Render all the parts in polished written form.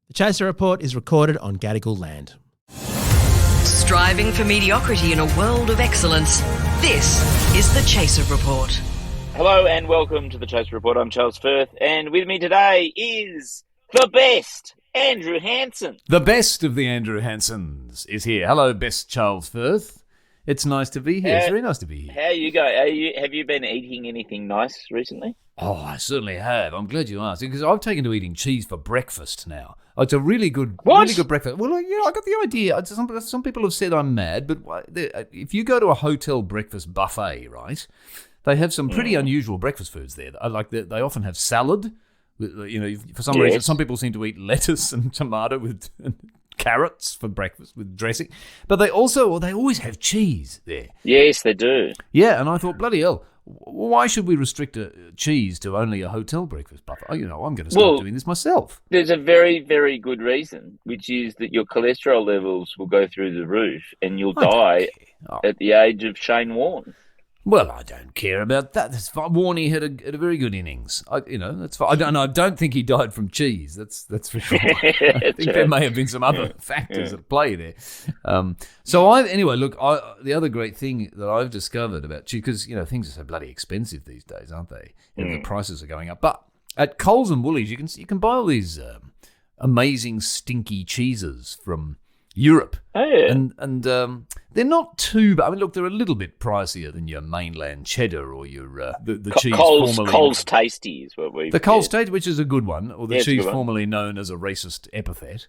The Chaser Report is recorded on Gadigal land. Striving for mediocrity in a world of excellence. This is the Chaser Report. Hello and welcome to the Chaser Report. I'm Charles Firth, and with me today is the best, Andrew Hansen. The best of the Andrew Hansens is here. Hello, best Charles Firth. It's nice to be here. It's very nice to be here. How you go? Have you been eating anything nice recently? Oh, I certainly have. I'm glad you asked, because I've taken to eating cheese for breakfast now. It's a really good breakfast. Well, yeah, I got the idea. Some people have said I'm mad, but if you go to a hotel breakfast buffet, right, they have some pretty unusual breakfast foods there. They often have salad. You know, for some reason, some people seem to eat lettuce and tomato with carrots for breakfast with dressing, but they always have cheese there. Yes, they do. Yeah, and I thought, bloody hell, why should we restrict cheese to only a hotel breakfast buffet? I'm going to start doing this myself. There's a very, very good reason, which is that your cholesterol levels will go through the roof and you'll die at the age of Shane Warne. Well, I don't care about that. That's fine. Warney had a very good innings. That's fine. I don't think he died from cheese. That's for sure. I think there may have been some other factors at play there. The other great thing that I've discovered about cheese, because things are so bloody expensive these days, aren't they? The prices are going up. But at Coles and Woolies, you can buy all these amazing stinky cheeses from Europe. Oh, yeah. And they're not too bad. I mean, look, they're a little bit pricier than your mainland cheddar or your the cheese formerly... Coles Tasty is what we... The Coles Tasty, which is a good one, or the cheese formerly known as a racist epithet,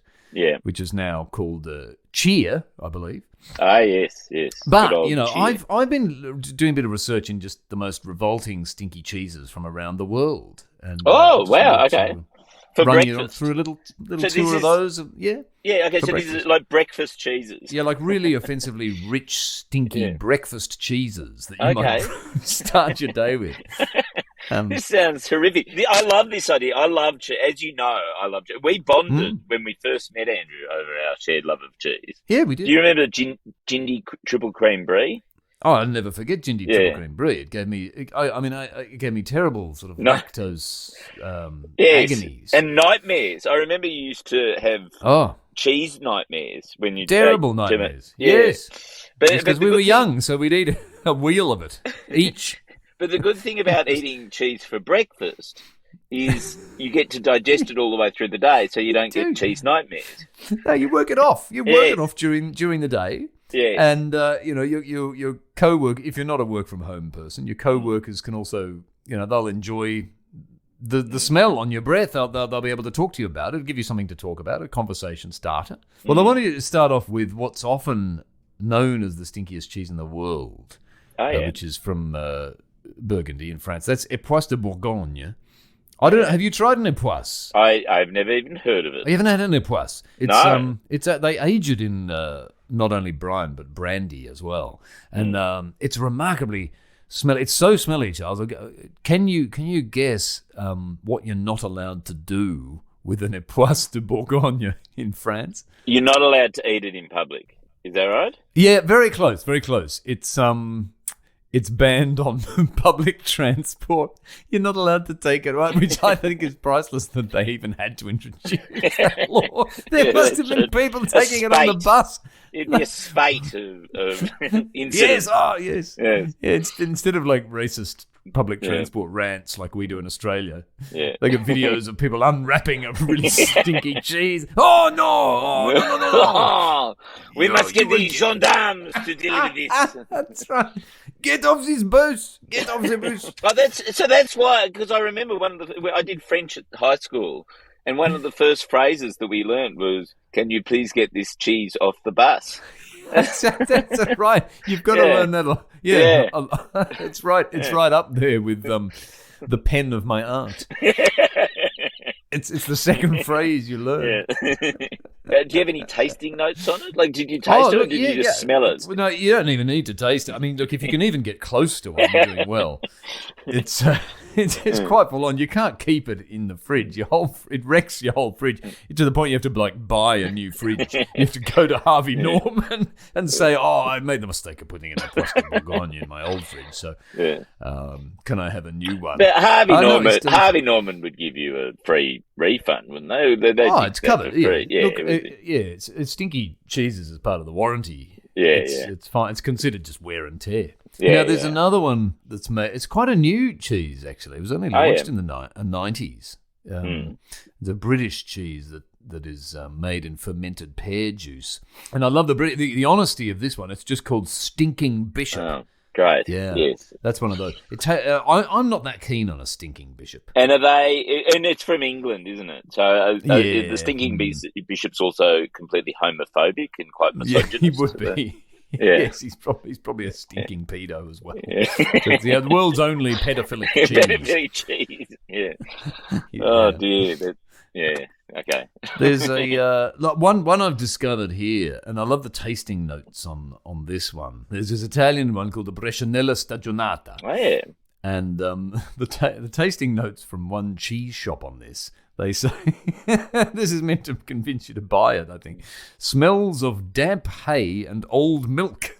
which is now called Cheer, I believe. Ah, yes. But, I've been doing a bit of research in just the most revolting stinky cheeses from around the world. And, wow, okay. For run breakfast. you through a little tour of those. Yeah, okay, so these are like breakfast cheeses. Yeah, like really offensively rich, stinky breakfast cheeses that you might start your day with. This sounds horrific. I love this idea. I love cheese. As you know, I love cheese. We bonded when we first met Andrew over our shared love of cheese. Yeah, we did. Do you remember Jindy Triple Cream Brie? Oh, I'll never forget Jindy Triple Cream Brie. It gave me, it gave me terrible sort of lactose agonies and nightmares. I remember you used to have cheese nightmares when you terrible nightmares. Yes, because we were young, so we'd eat a wheel of it each. But the good thing about eating cheese for breakfast is you get to digest it all the way through the day, so you don't get cheese nightmares. No, you work it off. You work it off during the day. Yeah, and your co-work, if you're not a work from home person, your co-workers can also, they'll enjoy the smell on your breath. They'll be able to talk to you about it, give you something to talk about, a conversation starter. Well, I wanted you to start off with what's often known as the stinkiest cheese in the world, which is from Burgundy in France. That's Époisse de Bourgogne. I don't know. Have you tried an époisse? I've never even heard of it. You haven't had an époisse? It's they age it in not only brine but brandy as well, and it's remarkably smelly. It's so smelly, Charles. Can you guess what you're not allowed to do with an époisse de Bourgogne in France? You're not allowed to eat it in public. Is that right? Yeah, very close. Very close. It's banned on public transport. You're not allowed to take it, right? Which I think is priceless that they even had to introduce that law. There must have been people taking it on the bus. It'd be a spate of incidents. Yes. Yeah, it's instead of like racist public transport rants like we do in Australia. Yeah. They get videos of people unwrapping a really stinky cheese. Oh, no. We must get the gendarmes to deal with this. That's right. Get off this bus. Get off the bus. That's why, because I remember I did French at high school, and one of the first phrases that we learned was, "Can you please get this cheese off the bus?" That's right. You've got to learn that. Yeah. It's right. It's right up there with the pen of my aunt. It's the second phrase you learn. Yeah. Do you have any tasting notes on it? Like, did you taste it or did you just smell it? Well, no, you don't even need to taste it. I mean, look, if you can even get close to one, you're doing well. It's it's quite full on. You can't keep it in the fridge. It wrecks your whole fridge to the point you have to buy a new fridge. You have to go to Harvey Norman and say, "Oh, I made the mistake of putting in a plastic bourgogne in my old fridge. So, can I have a new one?" But Harvey Norman would give you a free refund, wouldn't they? It's covered. Yeah, look, it's stinky cheeses as part of the warranty. It's fine. It's considered just wear and tear. Now, there's another one that's made. It's quite a new cheese, actually. It was only launched in the 90s. It's a British cheese that is made in fermented pear juice. And I love the honesty of this one. It's just called Stinking Bishop. Oh, great. Yeah. Yes. That's one of those. I'm not that keen on a Stinking Bishop. And and it's from England, isn't it? So the Stinking Bishop's also completely homophobic and quite misogynist. Yeah, he would be. Yeah. Yes, he's probably a stinking pedo as well. Yeah. So it's the world's only pedophilic cheese. Pedophilic cheese, yeah. Oh, dear. Okay. There's a one I've discovered here, and I love the tasting notes on this one. There's this Italian one called the Brescianella Stagionata. Oh, yeah. And the tasting notes from one cheese shop on this, they say, this is meant to convince you to buy it, I think. Smells of damp hay and old milk.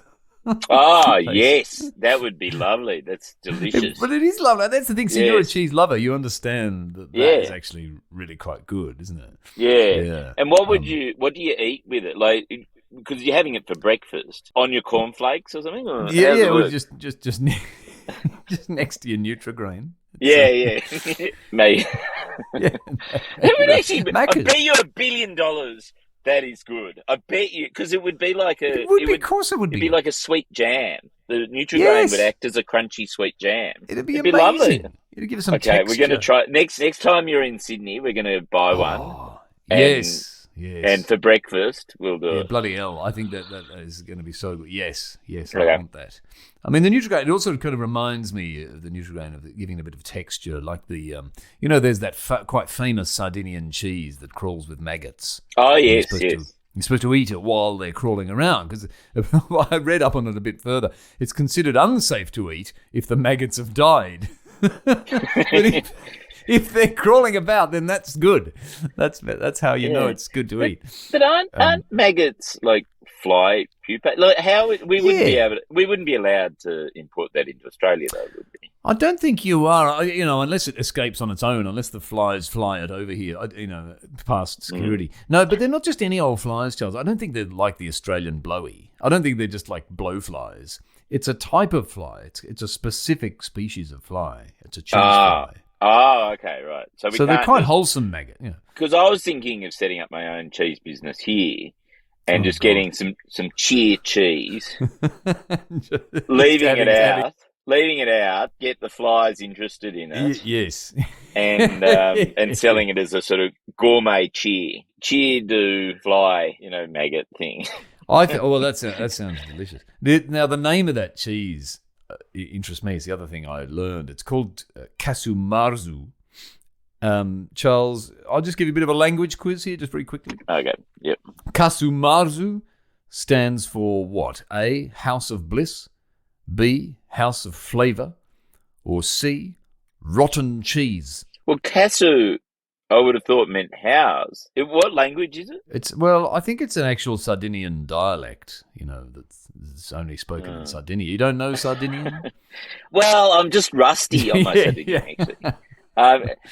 Oh, yes. That would be lovely. That's delicious. But it is lovely. That's the thing. So you're a cheese lover. You understand that is actually really quite good, isn't it? Yeah. And what do you eat with it? Like, because you're having it for breakfast on your cornflakes or something? Or well, just just next to your Nutrigrain. Yeah. Mate. It would actually, I bet you $1 billion that is good. I bet you, because it would be like of course it would be. It'd be like a sweet jam. The Nutrigrain would act as a crunchy sweet jam. It'd be amazing. Lovely. It'd give us some texture. We're going to try, next time you're in Sydney, we're going to buy one. Yes. And for breakfast, we'll do it. Bloody hell. I think that is going to be so good. Yes, I want that. I mean, the Nutrigrain, it also kind of reminds me of the Nutrigrain of giving a bit of texture, like the, there's that quite famous Sardinian cheese that crawls with maggots. Oh, yes, You're supposed to eat it while they're crawling around, because I read up on it a bit further. It's considered unsafe to eat if the maggots have died. But if they're crawling about, then that's good. That's how you know it's good to eat. But aren't maggots like fly pupa? Like we wouldn't be allowed to import that into Australia, though, would we? I don't think you are. Unless it escapes on its own, unless the flies fly it over here, past security. No, but they're not just any old flies, Charles. I don't think they're like the Australian blowy. I don't think they're just like blowflies. It's a type of fly. It's a specific species of fly. It's a cheese fly. Oh, okay, right. So they're quite wholesome maggot. Yeah. Because I was thinking of setting up my own cheese business here and getting some cheer cheese, leaving it out, get the flies interested in it. Yes. And selling it as a sort of gourmet cheer do fly, maggot thing. That sounds delicious. Now, the name of that cheese interests me. It's the other thing I learned. It's called Kasumarzu. Charles, I'll just give you a bit of a language quiz here, just very quickly. Okay, yep. Kasumarzu stands for what? A, house of bliss. B, house of flavour. Or C, rotten cheese. Well, Kasu, I would have thought meant house. What language is it? I think it's an actual Sardinian dialect, that's only spoken in Sardinia. You don't know Sardinian? Well, I'm just rusty on my Sardinian, actually.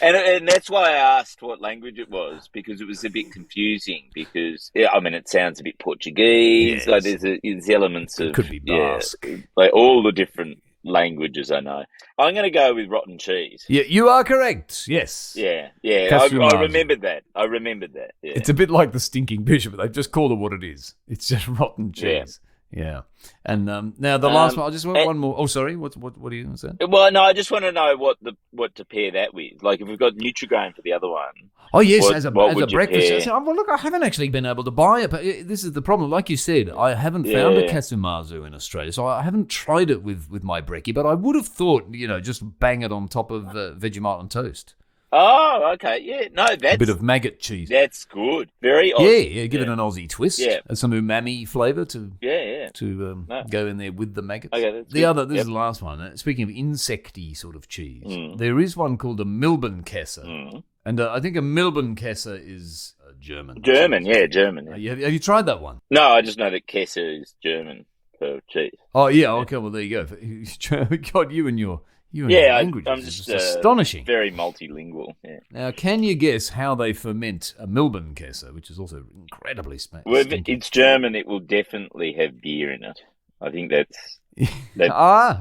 And that's why I asked what language it was, because it was a bit confusing, because, it sounds a bit Portuguese. Yes. Like there's elements of... It could be Basque. Like all the different languages I know. I'm going to go with rotten cheese. Yeah, you are correct. Yes. Yeah. I remembered that. Yeah. It's a bit like the Stinking Bishop, but they've just called it what it is. It's just rotten cheese. Yeah. And now the last one, I just want one more. Oh, sorry. What are you going to say? Well, no, I just want to know what to pair that with. Like if we've got Nutrigrain for the other one. Oh, yes, as a breakfast. Well, look, I haven't actually been able to buy it, but this is the problem. Like you said, I haven't found a Kasumarzu in Australia, so I haven't tried it with my brekkie, but I would have thought, just bang it on top of Vegemite on toast. Oh, okay. Yeah. No, A bit of maggot cheese. That's good. Very Yeah, Aussie. yeah, give it an Aussie twist. Yeah. Some umami flavour to No. go in there with the maggots. Okay, that's the good. other, this is the last one. Speaking of insecty sort of cheese, there is one called a Milbenkesser. And I think a Milbenkesser is German. German, cheese. yeah, German. Yeah. Have you tried that one? No, I just know that Kesser is German for cheese. Oh, yeah, okay, well, there you go. God, you and your languages I'm is just astonishing. Very multilingual. Yeah. Now, can you guess how they ferment a Milbenkesser, which is also incredibly Well, if stinky? it's German, it will definitely have beer in it. I think that's...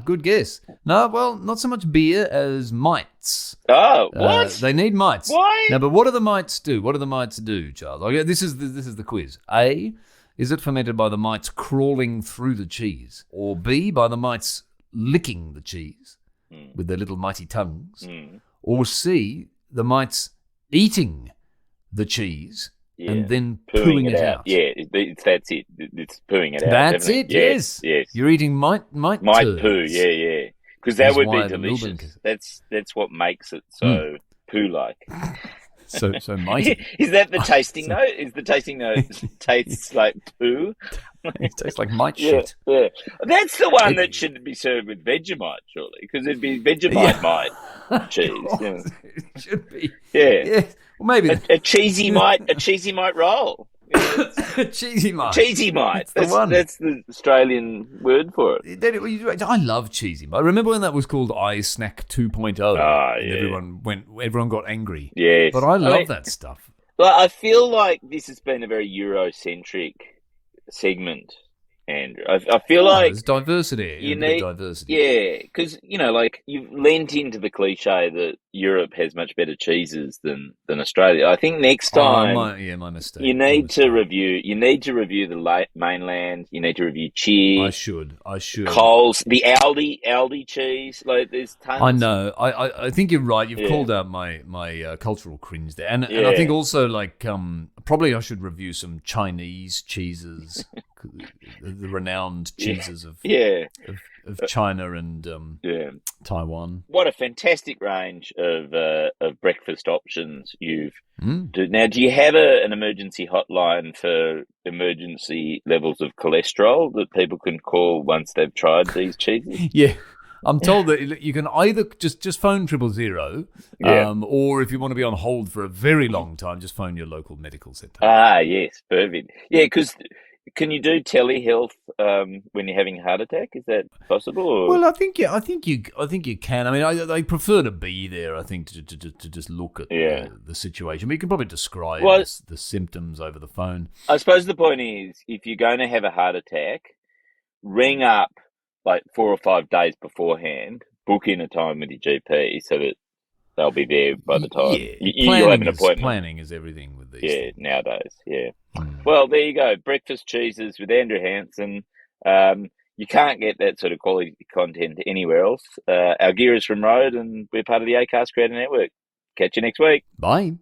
Good guess. No, well, not so much beer as mites. Oh, what? They need mites. Why? Now, but what do the mites do? What do the mites do, Charles? Okay, this is the quiz. A, is it fermented by the mites crawling through the cheese? Or B, by the mites licking the cheese with their little mighty tongues? Or C, the mites eating the cheese and then pooing it out? Yeah, that's it. It's pooing it out. That's definitely. it, yes. You're eating mite turds. Poo, yeah. Because that would why be the delicious. That's what makes it so poo-like. So mighty. Is that the tasting note? Is the tasting note tastes like poo? It tastes like mite shit. Yeah. That's the one that should be served with Vegemite, surely, because it'd be Vegemite mite cheese. Yeah. It should be. Yeah. Well, maybe a cheesy mite roll. Yeah, cheesy mite. Cheesy mite. That's the one. That's the Australian word for it. I love cheesy mite. I remember when that was called iSnack 2.0. And everyone got angry. Yes. But I love that stuff. Well, I feel like this has been a very Eurocentric segment, Andrew. I feel like there's diversity. You need diversity. Yeah, because like you've lent into the cliche that Europe has much better cheeses than Australia. I think next time, my mistake. You need to review. You need to review the mainland. You need to review Cheers. I should. Coles, the Aldi cheese. Like there's tons. I know. I think you're right. You've called out my cultural cringe there, and I think also probably I should review some Chinese cheeses. The renowned cheeses of China and Taiwan. What a fantastic range of breakfast options you've do. Now, do you have an emergency hotline for emergency levels of cholesterol that people can call once they've tried these cheeses? Yeah. I'm told that you can either just phone 000, or if you want to be on hold for a very long time, just phone your local medical centre. Ah, yes, perfect. Yeah, because can you do telehealth when you're having a heart attack? Is that possible? Or? Well, I think you can. I mean, they prefer to be there. I think to just look at the situation. But you can probably describe the symptoms over the phone. I suppose the point is, if you're going to have a heart attack, ring up like 4 or 5 days beforehand. Book in a time with your GP so that they'll be there by the time you'll have an appointment. Planning is everything with these. Yeah, nowadays. Yeah. Well, there you go. Breakfast cheeses with Andrew Hansen. You can't get that sort of quality content anywhere else. Our gear is from Road, and we're part of the Acast Creator Network. Catch you next week. Bye.